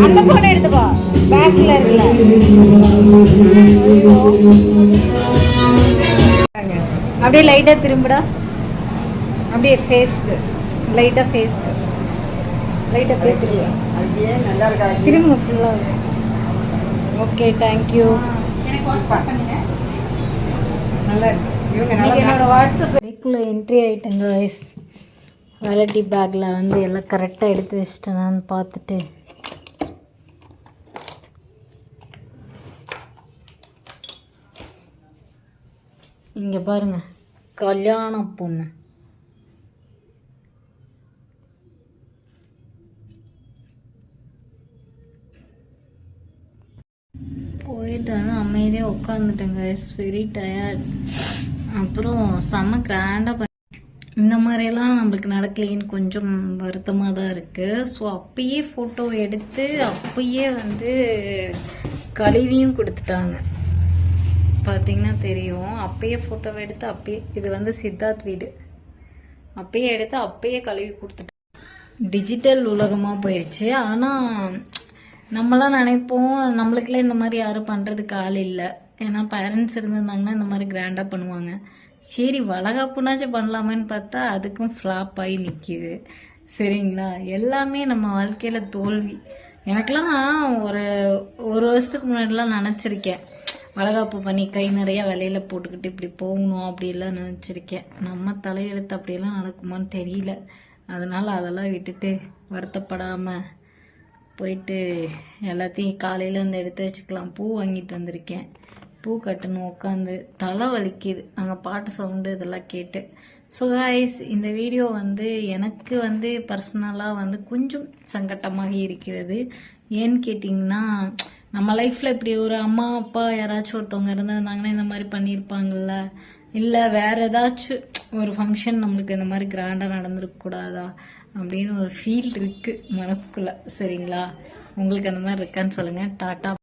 அந்த போன் எடுத்துக்கோ, பேக்ல இருக்குல்ல. அப்படியே லைட்டா திரும்புடா, அப்படியே ஃபேஸ்க்கு லைட்டா, ஃபேஸ்க்கு லைட்டா திரும்புங்க ஃபுல்லா. Okay, thank you. என்னோட வாட்ஸ்அப் இதுக்குள்ளே என்ட்ரி ஆகிட்டேங்க கைஸ். வேலட்டி பேக்கில் வந்து எல்லாம் கரெக்டாக எடுத்து வச்சிட்டேன் நான் பார்த்துட்டு. இங்கே பாருங்கள், கல்யாண பொண்ணு. போயிட்டு வந்து அமைதியாக உட்காந்துட்டேங்க. It's very tired. அப்புறம் செம்ம கிராண்டாக இந்த மாதிரியெல்லாம் நம்மளுக்கு நடக்கலைன்னு கொஞ்சம் வருத்தமாக தான் இருக்குது. ஸோ அப்பயே ஃபோட்டோ எடுத்து அப்பயே வந்து கழுவியும் கொடுத்துட்டாங்க. பார்த்திங்கன்னா தெரியும், அப்பயே ஃபோட்டோவை எடுத்து அப்பயே, இது வந்து சித்தார்த் வீடு, அப்பயே எடுத்து அப்பயே கழுவி கொடுத்துட்டாங்க. டிஜிட்டல் உலகமாக போயிடுச்சு. ஆனால் நம்மளாம் நினைப்போம் நம்மளுக்கெல்லாம் இந்த மாதிரி யாரும் பண்ணுறதுக்கு ஆள் இல்லை. ஏன்னா பேரண்ட்ஸ் இருந்திருந்தாங்கன்னா இந்த மாதிரி கிராண்டாக பண்ணுவாங்க. சரி வளகாப்புனாச்சும் பண்ணலாமேன்னு பார்த்தா அதுக்கும் ஃப்ளாப் ஆகி நிற்கிது. சரிங்களா, எல்லாமே நம்ம வாழ்க்கையில் தோல்வி. எனக்கெல்லாம் ஒரு வருஷத்துக்கு முன்னாடிலாம் நினச்சிருக்கேன், வளகாப்பு பண்ணி கை நிறையா விலையில போட்டுக்கிட்டு இப்படி போகணும் அப்படிலாம் நினச்சிருக்கேன். நம்ம தலையெழுத்து அப்படியெல்லாம் நடக்குமான்னு தெரியல. அதனால் அதெல்லாம் விட்டுட்டு வருத்தப்படாமல் போயிட்டு எல்லாத்தையும் காலையில் வந்து எடுத்து வச்சுக்கலாம். பூ வாங்கிட்டு வந்திருக்கேன், பூ கட்டணும். உட்காந்து தலை வலிக்குது அங்கே பாட்டு சவுண்டு இதெல்லாம் கேட்டு. ஸோ கைஸ், இந்த வீடியோ வந்து எனக்கு வந்து பர்சனலாக வந்து கொஞ்சம் சங்கட்டமாக இருக்கிறது. ஏன்னு கேட்டிங்கன்னா, நம்ம லைஃப்பில் இப்படி ஒரு அம்மா அப்பா யாராச்சும் ஒருத்தவங்க இருந்திருந்தாங்கன்னா இந்த மாதிரி பண்ணியிருப்பாங்கள்ல, இல்லை வேறு ஏதாச்சும் ஒரு ஃபங்க்ஷன் நம்மளுக்கு இந்த மாதிரி கிராண்டாக நடந்துருக்கக்கூடாதா அப்படின்னு ஒரு ஃபீல் இருக்குது மனசுக்குள்ளே. சரிங்களா, உங்களுக்கு அந்த மாதிரி இருக்கான்னு சொல்லுங்கள். டாட்டா.